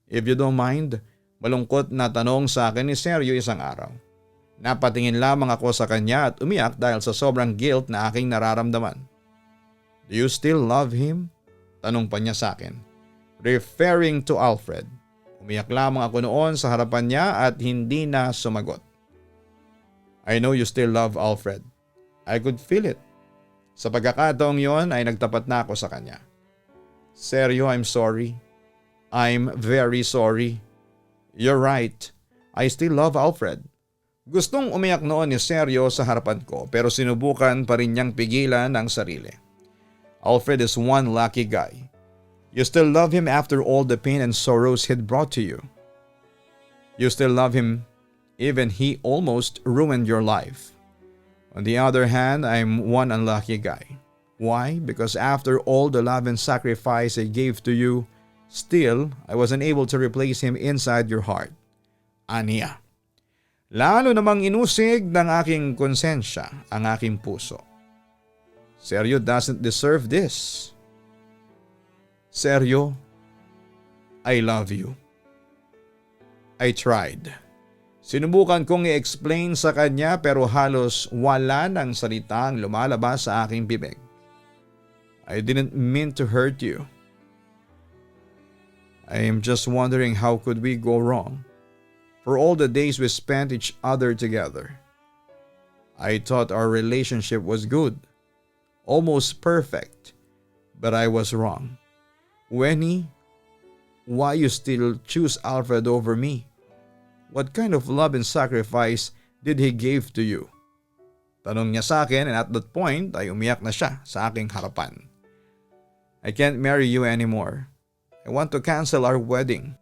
Speaker 2: If you don't mind, malungkot na tanong sa akin ni Sergio isang araw. Napatingin lamang ako sa kanya at umiyak dahil sa sobrang guilt na aking nararamdaman. Do you still love him? Tanong pa niya sa akin. Referring to Alfred. Umiyak lamang ako noon sa harapan niya at hindi na sumagot. I know you still love Alfred. I could feel it. Sa pagkakataong yon ay nagtapat na ako sa kanya. Sergio, I'm sorry. I'm very sorry. You're right. I still love Alfred. Gustong umiyak noon ni Sergio sa harapan ko pero sinubukan pa rin niyang pigilan ang sarili. Alfred is one lucky guy. You still love him after all the pain and sorrows he'd brought to you. You still love him even he almost ruined your life. On the other hand, I'm one unlucky guy. Why? Because after all the love and sacrifice I gave to you, still I wasn't able to replace him inside your heart. Aniya. Lalo namang inusig ng aking konsensya ang aking puso. Sergio doesn't deserve this. Sergio, I love you. I tried. Sinubukan kong i-explain sa kanya pero halos wala ng salitang lumalabas sa aking bibig. I didn't mean to hurt you. I am just wondering how could we go wrong for all the days we spent each other together. I thought our relationship was good, almost perfect, but I was wrong. Wenny, why you still choose Alfred over me? What kind of love and sacrifice did he give to you? Tanong niya sa akin, and at that point ay umiyak na siya sa aking harapan. I can't marry you anymore. I want to cancel our wedding.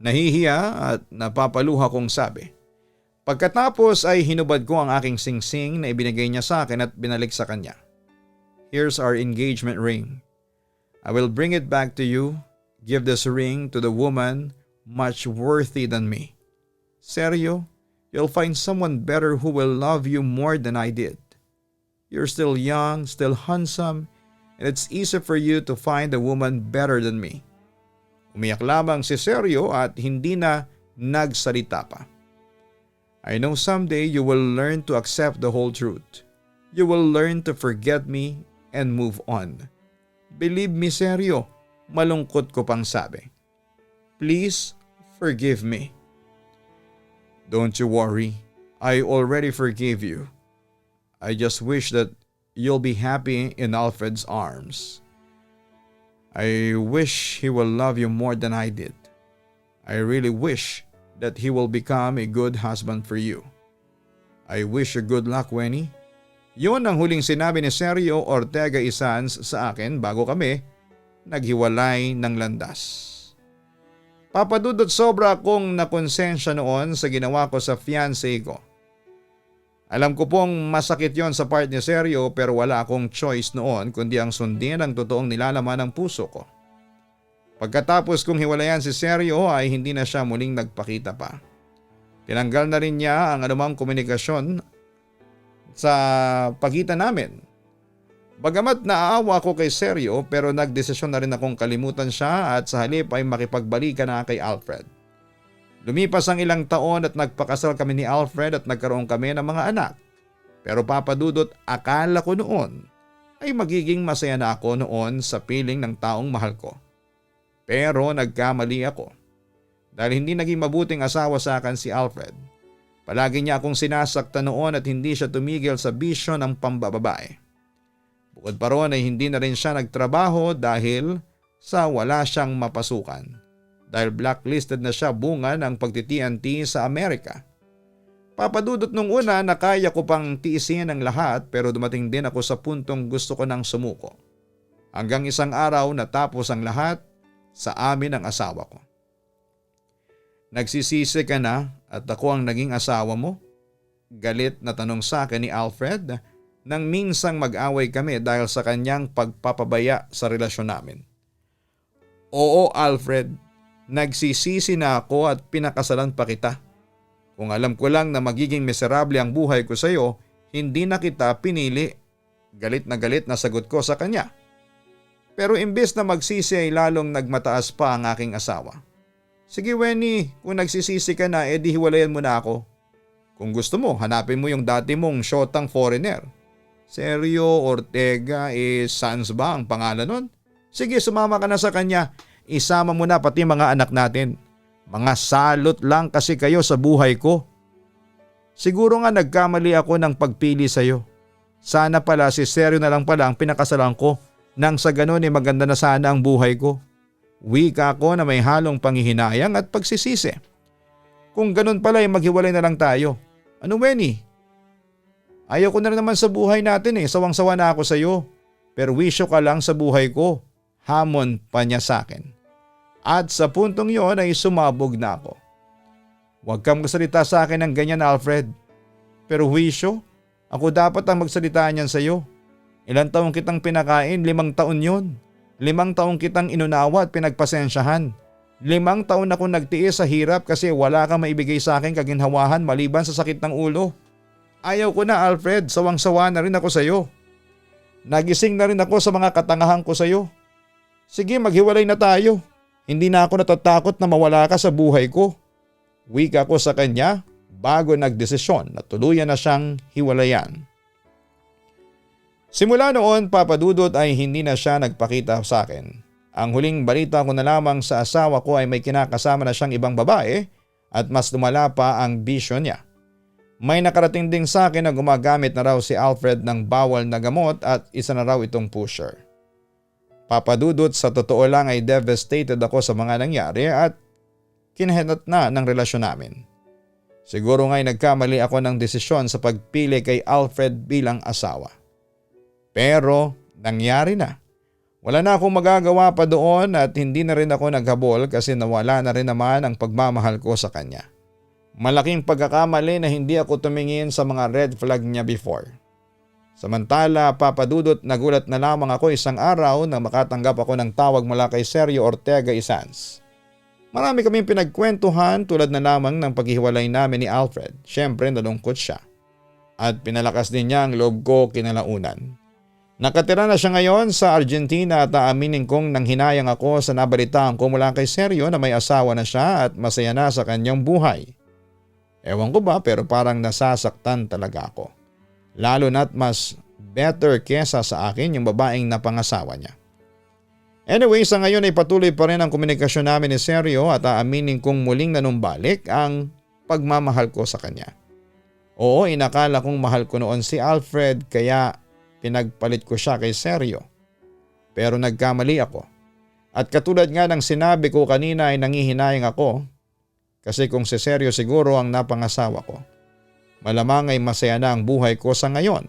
Speaker 2: Nahihiya at napapaluha kong sabi. Pagkatapos ay hinubad ko ang aking singsing na ibinigay niya sa akin at binalik sa kanya. Here's our engagement ring. I will bring it back to you. Give this ring to the woman much worthy than me. Seryo, you'll find someone better who will love you more than I did. You're still young, still handsome, and it's easy for you to find a woman better than me. Umiyak lamang si Sergio at hindi na nagsalita pa. I know someday you will learn to accept the whole truth. You will learn to forget me and move on. Believe me, Sergio, malungkot ko pang sabi. Please forgive me. Don't you worry, I already forgave you. I just wish that you'll be happy in Alfred's arms. I wish he will love you more than I did. I really wish that he will become a good husband for you. I wish you good luck, Wenny. Yun ang huling sinabi ni Sergio Ortega Isans sa akin bago kami naghiwalay ng landas. Papadudot sobra akong nakonsensya noon sa ginawa ko sa fiancé ko. Alam ko pong masakit yon sa part ni Sergio pero wala akong choice noon kundi ang sundin ang totoong nilalaman ng puso ko. Pagkatapos kong hiwalayan si Sergio ay hindi na siya muling nagpakita pa. Tinanggal na rin niya ang anumang komunikasyon sa pagitan namin. Bagamat naaawa ako kay Sergio pero nagdesisyon na rin akong kalimutan siya at sa halip ay makipagbalikan na kay Alfred. Lumipas ang ilang taon at nagpakasal kami ni Alfred at nagkaroon kami ng mga anak. Pero papadudot, akala ko noon ay magiging masaya na ako noon sa piling ng taong mahal ko. Pero nagkamali ako. Dahil hindi naging mabuting asawa sa akin si Alfred. Palagi niya akong sinasaktan noon at hindi siya tumigil sa bisyo ng pambababae. Bukod pa roon ay hindi na rin siya nagtrabaho dahil sa wala siyang mapasukan. Dahil blacklisted na siya bunga ng pagti-TNT sa Amerika. Papadudot nung una na kaya ko pang tiisin ang lahat pero dumating din ako sa puntong gusto ko nang sumuko. Hanggang isang araw natapos ang lahat sa amin ng asawa ko. Nagsisisi ka na at ako ang naging asawa mo? Galit na tanong sa akin ni Alfred nang minsang mag-away kami dahil sa kanyang pagpapabaya sa relasyon namin. Oo, Alfred, nagsisisi na ako at pinakasalan pa kita. Kung alam ko lang na magiging miserable ang buhay ko sa iyo, hindi na kita pinili. Galit na sagot ko sa kanya. Pero imbes na magsisi ay lalong nagmataas pa ang aking asawa. Sige Wenny, kung nagsisisi ka na edi hiwalayan mo na ako. Kung gusto mo, hanapin mo yung dati mong shotang foreigner. Sergio Ortega Sans ba ang pangalan nun? Sige, sumama ka na sa kanya. Isama mo na pati mga anak natin. Mga salot lang kasi kayo sa buhay ko. Siguro nga nagkamali ako ng pagpili sa'yo. Sana pala si Sergio na lang pala ang pinakasalan ko nang sa ganun ay maganda na sana ang buhay ko. Wika ko na may halong panghihinayang at pagsisisi. Kung ganun pala ay maghiwalay na lang tayo. Ano Wenny? Ayaw ko na naman sa buhay natin sawang-sawa na ako sa iyo. Pero wisyo ka lang sa buhay ko. Hamon pa niya sa akin. At sa puntong yon ay sumabog na ako. Huwag kang magsalita sa akin ng ganyan Alfred. Pero wisyo, ako dapat ang magsalita niyan sa iyo. Ilang taong kitang pinakain, 5 taon yon. 5 taong kitang inunawa at pinagpasensyahan. 5 taon akong nagtiis sa hirap kasi wala kang maibigay sa akin kaginhawahan maliban sa sakit ng ulo. Ayaw ko na Alfred, sawang-sawa na rin ako sa iyo. Nagising na rin ako sa mga katangahan ko sa iyo. Sige, maghiwalay na tayo. Hindi na ako natatakot na mawala ka sa buhay ko. Wika ko sa kanya bago nagdesisyon na tuluyan na siyang hiwalayan. Simula noon, papadudot ay hindi na siya nagpakita sa akin. Ang huling balita ko na lamang sa asawa ko ay may kinakasama na siyang ibang babae at mas lumala pa ang bisyo niya. May nakarating din sa akin na gumagamit na raw si Alfred ng bawal na gamot at isa na raw itong pusher. Papadudot sa totoo lang ay devastated ako sa mga nangyari at kinahinat na ng relasyon namin. Siguro nga'y nagkamali ako ng desisyon sa pagpili kay Alfred bilang asawa. Pero nangyari na. Wala na akong magagawa pa doon at hindi na rin ako naghabol kasi nawala na rin naman ang pagmamahal ko sa kanya. Malaking pagkakamali na hindi ako tumingin sa mga red flag niya before. Samantala, Papa Dudut, nagulat na lamang ako isang araw nang makatanggap ako ng tawag mula kay Sergio Ortega Isans. Marami kaming pinagkwentuhan tulad na lamang ng paghihiwalay namin ni Alfred. Siyempre nalungkot siya. At pinalakas din niya ang loob ko kinalaunan. Nakatira na siya ngayon sa Argentina at aaminin kong nanghinayang ako sa nabalitaan ko mula kay Sergio na may asawa na siya at masaya na sa kanyang buhay. Ewan ko ba pero parang nasasaktan talaga ako. Lalo na't mas better kesa sa akin yung babaeng napangasawa niya. Anyway, sa ngayon ay patuloy pa rin ang komunikasyon namin ni Sergio at aaminin kong muling nanumbalik ang pagmamahal ko sa kanya. Oo, inakala kong mahal ko noon si Alfred kaya pinagpalit ko siya kay Sergio. Pero nagkamali ako. At katulad nga ng sinabi ko kanina ay nangihinayang ako kasi kung si Sergio siguro ang napangasawa ko, malamang ay masaya na ang buhay ko sa ngayon.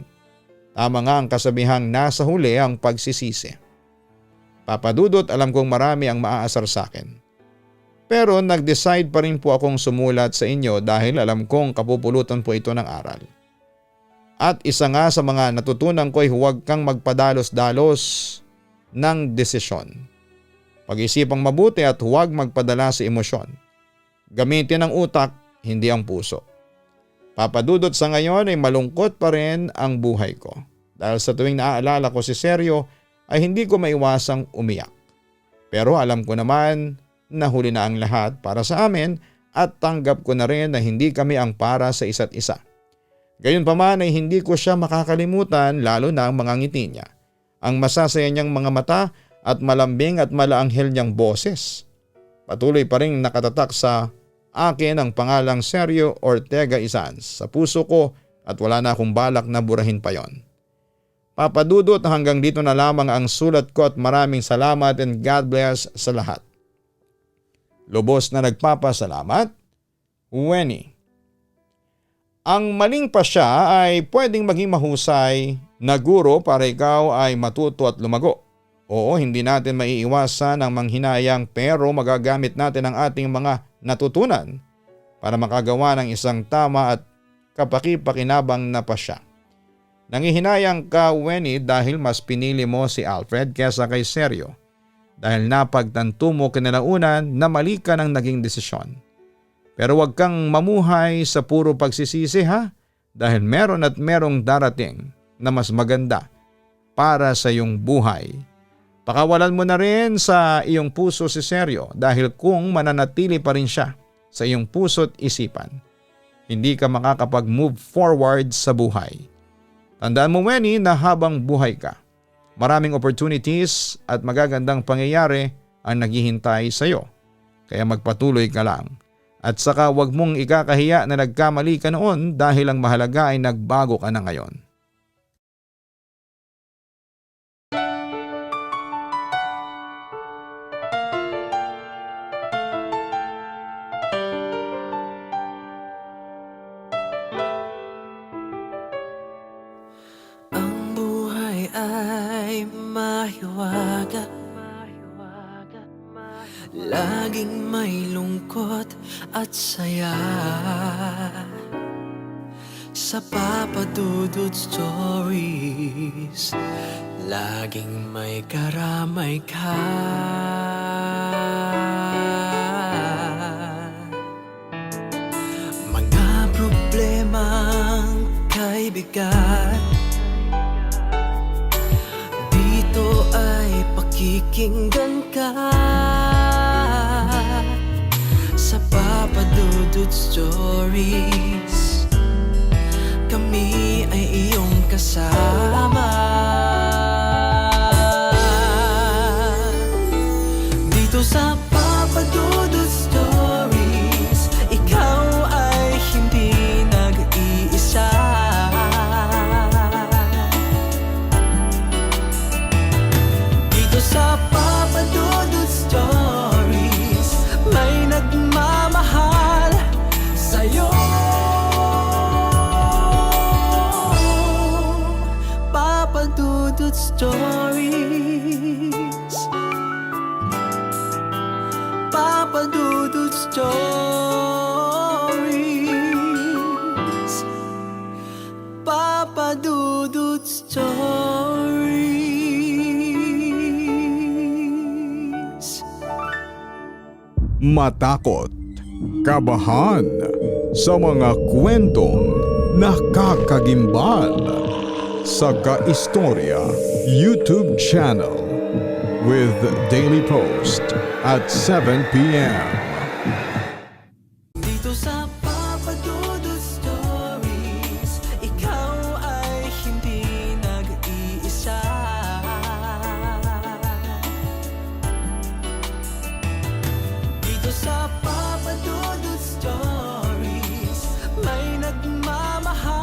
Speaker 2: Tama nga ang kasabihang nasa huli ang pagsisisi. Papa Dudut, alam kong marami ang maaasar sa akin. Pero nag-decide pa rin po akong sumulat sa inyo dahil alam kong kapupulutan po ito ng aral. At isa nga sa mga natutunan ko ay huwag kang magpadalos-dalos ng desisyon. Pag-isipang mabuti at huwag magpadala sa emosyon. Gamitin ang utak, hindi ang puso. Papa Dudut, sa ngayon ay malungkot pa rin ang buhay ko. Dahil sa tuwing naaalala ko si Sergio, ay hindi ko maiwasang umiyak. Pero alam ko naman na huli na ang lahat para sa amin at tanggap ko na rin na hindi kami ang para sa isa't isa. Gayunpaman ay hindi ko siya makakalimutan lalo na ang mga ngiti niya, ang masasaya niyang mga mata at malambing at malaanghel niyang boses. Patuloy pa rin nakatatak sa akin ang pangalang Sergio Ortega Isans sa puso ko at wala na akong balak na burahin pa yon. Papa Dudut, hanggang dito na lamang ang sulat ko at maraming salamat and God bless sa lahat. Lubos na nagpapasalamat, Wenny. Ang maling pasya ay pwedeng maging mahusay na guro para ikaw ay matuto at lumago. Oo, hindi natin maiiwasan ang manghinayang pero magagamit natin ang ating mga natutunan para makagawa ng isang tama at kapaki-pakinabang na pasya. Nangihinayang ka, Wenny, dahil mas pinili mo si Alfred kesa kay Sergio dahil napagtanto mo kinalaunan na mali ka ng naging desisyon. Pero huwag kang mamuhay sa puro pagsisisi ha dahil meron at merong darating na mas maganda para sa iyong buhay. Pakawalan mo na rin sa iyong puso si Sergio dahil kung mananatili pa rin siya sa iyong puso't isipan, hindi ka makakapag-move forward sa buhay. Tandaan mo, Wenny, na habang buhay ka, maraming opportunities at magagandang pangyayari ang naghihintay sa iyo. Kaya magpatuloy ka lang. At saka huwag mong ikakahiya na nagkamali ka noon dahil ang mahalaga ay nagbago ka na ngayon.
Speaker 1: Ay mahiwaga, laging may lungkot at saya. Sa Papa Dudut Stories, laging may karamay ka. Mga problemang kay bigat, dito ay pakikinggan ka. Sa Papa Dudut Stories, kami ay iyong kasama. Dito sa Papa Dudut Stories, ikaw ay hindi nag-iisa. Sa Papa Dudut Stories, may nagmamahal sa'yo. Stories. Papa Dudut Stories. Papa Dudut Stories.
Speaker 2: Matakot, kabahan sa mga kwentong nakakagimbal sa Kaistorya YouTube channel with daily post at 7 p.m.
Speaker 1: Dito sa Papa Dudut Stories, ikaw ay hindi nag-iisa. Dito sa Papa Dudut Stories, may nagmamahal